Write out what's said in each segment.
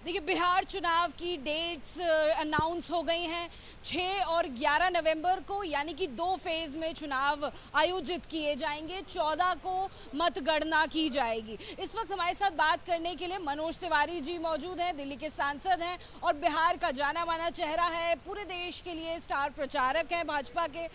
देखिए, बिहार चुनाव की डेट्स अनाउंस हो गई हैं। 6 और 11 नवंबर को, यानी कि 2 फेज में चुनाव आयोजित किए जाएंगे। 14 को मतगणना की जाएगी। इस वक्त हमारे साथ बात करने के लिए मनोज तिवारी जी मौजूद हैं। दिल्ली के सांसद हैं और बिहार का जाना माना चेहरा है, पूरे देश के लिए स्टार प्रचारक हैं भाजपा के।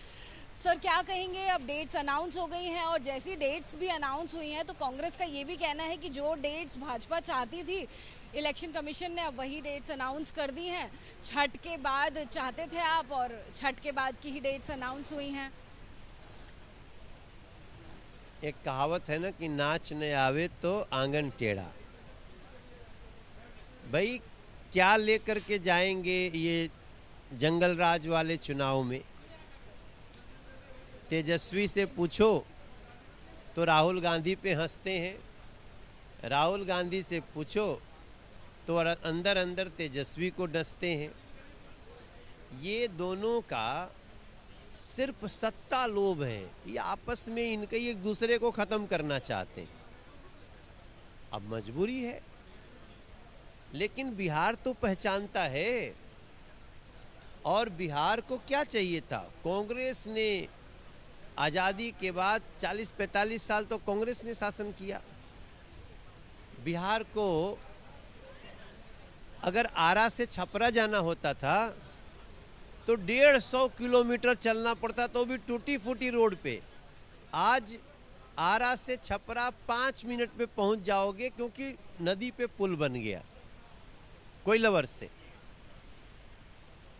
सर, क्या कहेंगे? अब डेट्स अनाउंस हो गई हैं और जैसी डेट्स भी अनाउंस हुई हैं तो कांग्रेस का ये भी कहना है कि जो डेट्स भाजपा चाहती थी, इलेक्शन कमीशन ने अब वही डेट्स अनाउंस कर दी हैं। छठ के बाद चाहते थे आप और छठ के बाद की ही डेट्स अनाउंस हुई हैं। एक कहावत है ना कि नाच न आवे तो आंगन टेढ़ा। भाई, क्या लेकर के जाएंगे ये जंगल राज वाले चुनाव में? तेजस्वी से पूछो तो राहुल गांधी पे हंसते हैं, राहुल गांधी से पूछो तो अंदर अंदर तेजस्वी को डसते हैं। ये दोनों का सिर्फ सत्ता लोभ है, ये आपस में इनके एक दूसरे को खत्म करना चाहते हैं। अब मजबूरी है, लेकिन बिहार तो पहचानता है। और बिहार को क्या चाहिए था? कांग्रेस ने आज़ादी के बाद 40-45 साल तो कांग्रेस ने शासन किया। बिहार को अगर आरा से छपरा जाना होता था तो 150 किलोमीटर चलना पड़ता, तो भी टूटी फूटी रोड पे। आज आरा से छपरा 5 मिनट में पहुंच जाओगे, क्योंकि नदी पे पुल बन गया कोइलवर से।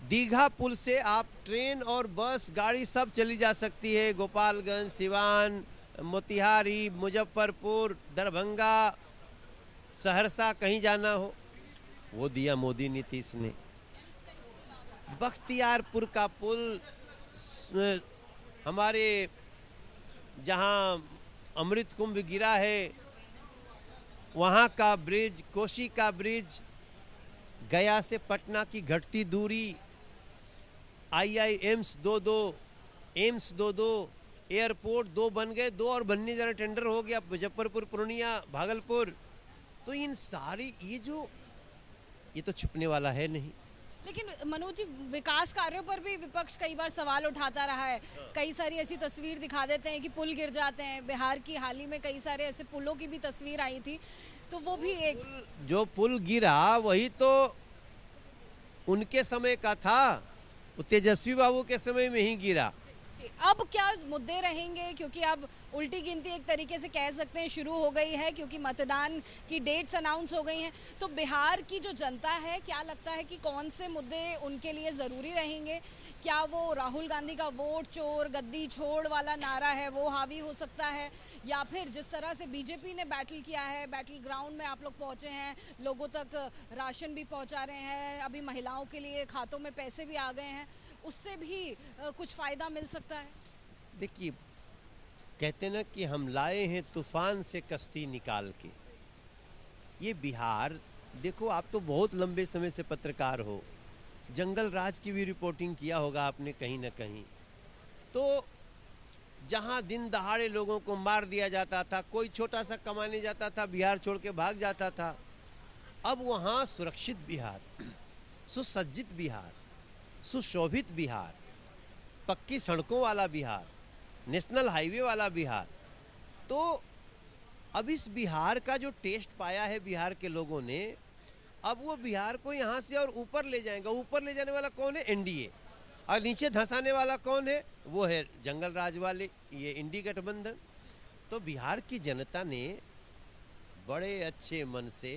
दीघा पुल से आप ट्रेन और बस गाड़ी सब चली जा सकती है। गोपालगंज, सिवान, मोतिहारी, मुजफ्फरपुर, दरभंगा, सहरसा कहीं जाना हो, वो दिया मोदी नीतीश ने। बख्तियारपुर का पुल, हमारे जहां अमृत कुंभ गिरा है वहां का ब्रिज, कोसी का ब्रिज, गया से पटना की घटती दूरी, एम्स 2-2, एम्स 2-2, एयरपोर्ट 2 बन गए, 2 और बनने जरा टेंडर हो गया, मुजफ्फरपुर, पूर्णिया, भागलपुर। तो इन सारी ये तो छुपने वाला है नहीं। लेकिन मनोज जी, विकास कार्यों पर भी विपक्ष कई बार सवाल उठाता रहा है। कई सारी ऐसी तस्वीर दिखा देते हैं कि पुल गिर जाते हैं। बिहार की हाल ही में कई सारे ऐसे पुलों की भी तस्वीर आई थी, तो वो भी एक जो पुल गिरा वही तो उनके समय का था, वो तेजस्वी बाबू के समय में ही गिरा। अब क्या मुद्दे रहेंगे? क्योंकि अब उल्टी गिनती एक तरीके से कह सकते हैं शुरू हो गई है, क्योंकि मतदान की डेट्स अनाउंस हो गई हैं। तो बिहार की जो जनता है, क्या लगता है कि कौन से मुद्दे उनके लिए ज़रूरी रहेंगे? क्या वो राहुल गांधी का वोट चोर गद्दी छोड़ वाला नारा है वो हावी हो सकता है, या फिर जिस तरह से बीजेपी ने बैटल किया है, बैटल ग्राउंड में आप लोग पहुंचे हैं, लोगों तक राशन भी पहुंचा रहे हैं, अभी महिलाओं के लिए खातों में पैसे भी आ गए हैं, उससे भी कुछ फ़ायदा मिल सकता है? देखिए, कहते ना कि हम लाए हैं तूफान से कश्ती निकाल के। ये बिहार देखो, आप तो बहुत लंबे समय से पत्रकार हो, जंगल राज की भी रिपोर्टिंग किया होगा आपने कहीं ना कहीं। तो जहां दिन दहाड़े लोगों को मार दिया जाता था, कोई छोटा सा कमाने जाता था बिहार छोड़ के भाग जाता था, अब वहां सुरक्षित बिहार, सुसज्जित बिहार, सुशोभित बिहार, पक्की सड़कों वाला बिहार, नेशनल हाईवे वाला बिहार। तो अब इस बिहार का जो टेस्ट पाया है बिहार के लोगों ने, अब वो बिहार को यहाँ से और ऊपर ले जाएगा। ऊपर ले जाने वाला कौन है? एनडीए। और नीचे धंसाने वाला कौन है? वो है जंगल राज वाले, ये इंडी गठबंधन। तो बिहार की जनता ने बड़े अच्छे मन से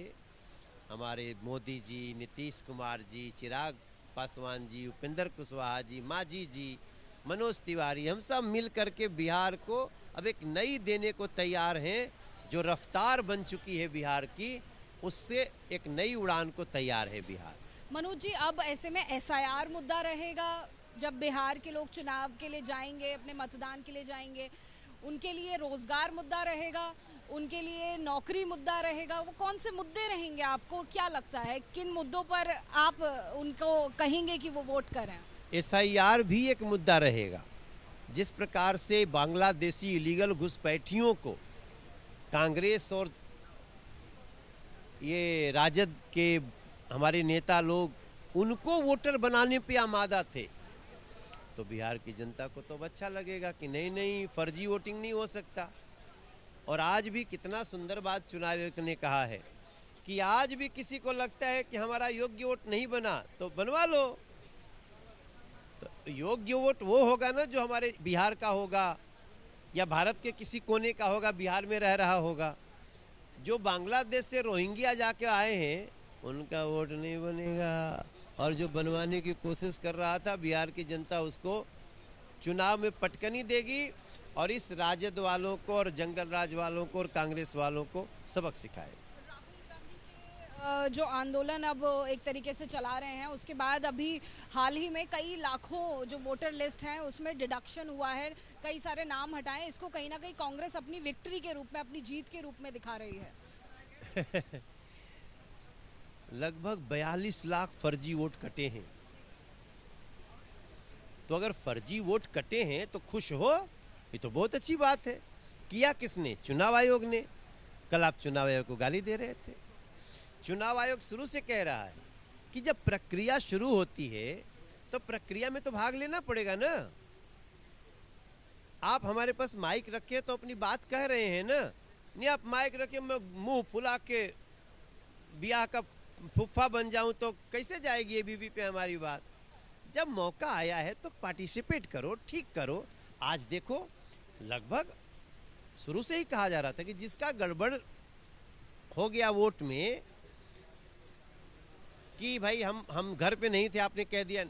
हमारे मोदी जी, नीतीश कुमार जी, चिराग पासवान जी, उपेंद्र कुशवाहा जी, मांझी जी, मनोज तिवारी, हम सब मिल करके बिहार को अब एक नई देने को तैयार हैं। जो रफ्तार बन चुकी है बिहार की, उससे एक नई उड़ान को तैयार है बिहार। मनोज जी, अब ऐसे में एसआईआर मुद्दा रहेगा जब बिहार के लोग चुनाव के लिए जाएंगे, अपने मतदान के लिए जाएंगे, उनके लिए रोजगार मुद्दा रहेगा, उनके लिए नौकरी मुद्दा रहेगा। वो कौन से मुद्दे रहेंगे? आपको क्या लगता है किन मुद्दों पर आप उनको कहेंगे कि वो वोट करें? एसआईआर भी एक मुद्दा रहेगा। जिस प्रकार से बांग्लादेशी इलीगल घुसपैठियों को कांग्रेस और ये राजद के हमारे नेता लोग उनको वोटर बनाने पे आमादा थे, तो बिहार की जनता को तो अच्छा लगेगा कि नहीं नहीं फर्जी वोटिंग नहीं हो सकता। और आज भी कितना सुंदर बात चुनाव आयोग ने कहा है कि आज भी किसी को लगता है कि हमारा योग्य वोट नहीं बना तो बनवा लो। तो योग्य वोट वो होगा ना जो हमारे बिहार का होगा या भारत के किसी कोने का होगा, बिहार में रह रहा होगा। जो बांग्लादेश से रोहिंग्या जाके आए हैं उनका वोट नहीं बनेगा, और जो बनवाने की कोशिश कर रहा था बिहार की जनता उसको चुनाव में पटकनी देगी और इस राजद वालों को और जंगल राज वालों को और कांग्रेस वालों को सबक सिखाए। जो आंदोलन अब एक तरीके से चला रहे हैं, उसके बाद अभी हाल ही में कई लाखों जो वोटर लिस्ट हैं उसमें डिडक्शन हुआ है, कई सारे नाम हटाए। इसको कहीं ना कहीं कांग्रेस अपनी विक्ट्री के रूप में, अपनी जीत के रूप में दिखा रही है। लगभग 42 लाख फर्जी वोट कटे हैं। तो अगर फर्जी वोट कटे हैं तो खुश हो, ये तो बहुत अच्छी बात है। किया किसने? चुनाव आयोग ने। कल आप चुनाव आयोग को गाली दे रहे थे। चुनाव आयोग शुरू से कह रहा है कि जब प्रक्रिया शुरू होती है तो प्रक्रिया में तो भाग लेना पड़ेगा ना। आप हमारे पास माइक रखे तो अपनी बात कह रहे हैं ना, नहीं आप माइक रखे मैं मुंह फुला के ब्याह का फुफ्फा बन जाऊं तो कैसे जाएगी एबीपी पे हमारी बात। जब मौका आया है तो पार्टिसिपेट करो, ठीक करो। आज देखो लगभग शुरू से ही कहा जा रहा था कि जिसका गड़बड़ हो गया वोट में कि भाई हम घर पे नहीं थे, आपने कह दिया,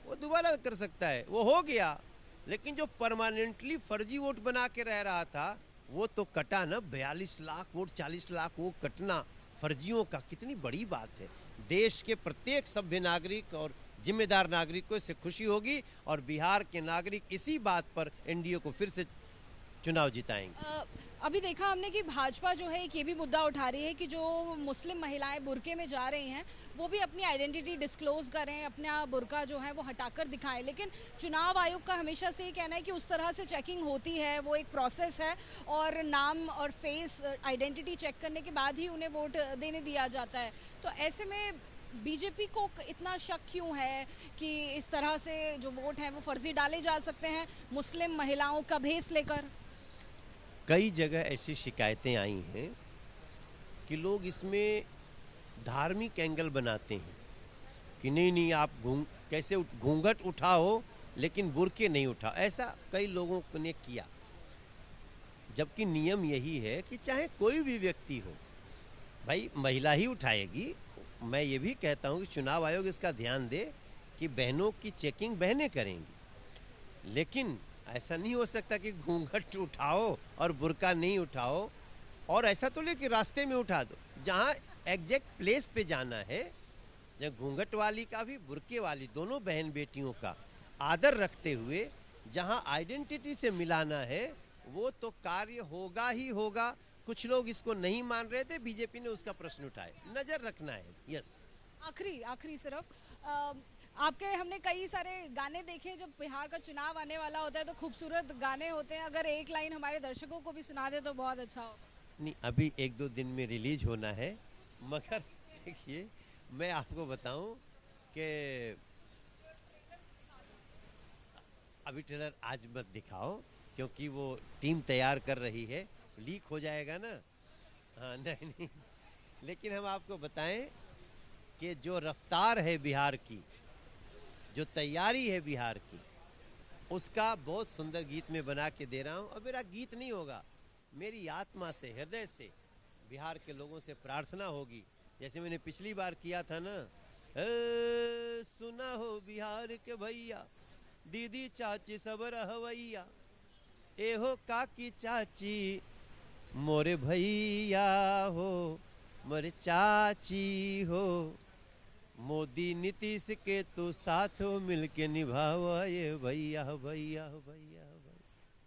वो दोबारा कर सकता है, वो हो गया। लेकिन जो परमानेंटली फर्जी वोट बना के रह रहा था वो तो कटा ना। 42 लाख वोट, 40 लाख वो कटना फर्जियों का कितनी बड़ी बात है। देश के प्रत्येक सभ्य नागरिक और जिम्मेदार नागरिक को इससे खुशी होगी और बिहार के नागरिक इसी बात पर एनडीए को फिर से चुनाव जिताएंगे। अभी देखा हमने कि भाजपा जो है एक ये भी मुद्दा उठा रही है कि जो मुस्लिम महिलाएं बुरके में जा रही हैं वो भी अपनी आइडेंटिटी डिस्क्लोज करें, अपना बुरका जो है वो हटाकर दिखाएं। लेकिन चुनाव आयोग का हमेशा से ये कहना है कि उस तरह से चेकिंग होती है, वो एक प्रोसेस है और नाम और फेस आइडेंटिटी चेक करने के बाद ही उन्हें वोट देने दिया जाता है। तो ऐसे में बीजेपी को इतना शक क्यों है कि इस तरह से जो वोट हैं वो फर्जी डाले जा सकते हैं मुस्लिम महिलाओं का भेस लेकर? कई जगह ऐसी शिकायतें आई हैं कि लोग इसमें धार्मिक एंगल बनाते हैं कि नहीं नहीं आप कैसे घूंघट उठाओ लेकिन बुर्के नहीं उठाओ। ऐसा कई लोगों ने किया, जबकि नियम यही है कि चाहे कोई भी व्यक्ति हो, भाई महिला ही उठाएगी। मैं ये भी कहता हूँ कि चुनाव आयोग इसका ध्यान दे कि बहनों की चेकिंग बहनें करेंगी, लेकिन ऐसा नहीं हो सकता कि घूंघट उठाओ और बुर्का नहीं उठाओ। और ऐसा तो ले कि रास्ते में उठा दो, जहाँ एग्जैक्ट प्लेस पे जाना है, जहाँ घूंघट वाली का भी बुर्के वाली दोनों बहन बेटियों का आदर रखते हुए जहाँ आइडेंटिटी से मिलाना है वो तो कार्य होगा ही होगा। कुछ लोग इसको नहीं मान रहे थे, बीजेपी ने उसका प्रश्न उठाए, नजर रखना है। यस, आखिरी सिर्फ आपके हमने कई सारे गाने देखे, जब बिहार का चुनाव आने वाला होता है तो खूबसूरत गाने होते हैं, अगर एक लाइन हमारे दर्शकों को भी सुना दे तो बहुत अच्छा हो। नहीं अभी 1-2 दिन में रिलीज होना है, मगर देखिए मैं आपको बताऊं कि अभी ट्रेलर आज मत दिखाओ क्योंकि वो टीम तैयार कर रही है, लीक हो जाएगा ना। हाँ नहीं, लेकिन हम आपको बताएं कि जो रफ्तार है बिहार की, जो तैयारी है बिहार की, उसका बहुत सुंदर गीत में बना के दे रहा हूँ। और मेरा गीत नहीं होगा, मेरी आत्मा से, हृदय से बिहार के लोगों से प्रार्थना होगी, जैसे मैंने पिछली बार किया था ना। सुना हो बिहार के भैया, दीदी चाची सब रहवैया, एहो काकी चाची मोरे भैया हो, मोरे चाची हो, मोदी नीतीश के तो साथ मिलके निभावा ये भैया भैया भैया भैया।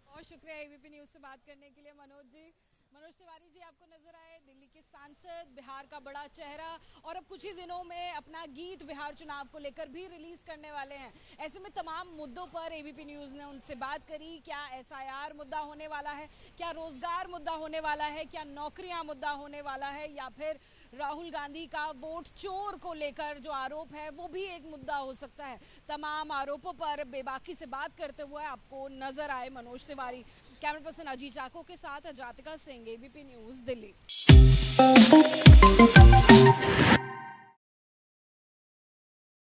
बहुत शुक्रिया एबीपी न्यूज़ से बात करने के लिए मनोज जी। मनोज तिवारी जी आपको नजर आए, दिल्ली के सांसद, बिहार का बड़ा चेहरा, और अब कुछ ही दिनों में अपना गीत बिहार चुनाव को लेकर भी रिलीज करने वाले हैं। ऐसे में तमाम मुद्दों पर एबीपी न्यूज ने उनसे बात करी। क्या एसआईआर मुद्दा होने वाला है, क्या रोजगार मुद्दा होने वाला है, क्या नौकरियां मुद्दा होने वाला है, या फिर राहुल गांधी का वोट चोर को लेकर जो आरोप है वो भी एक मुद्दा हो सकता है। तमाम आरोपों पर बेबाकी से बात करते हुए आपको नजर आए मनोज तिवारी। कैमरा पर्सन अजीत चाको के साथ अजातिका सिंह, एबीपी न्यूज, दिल्ली।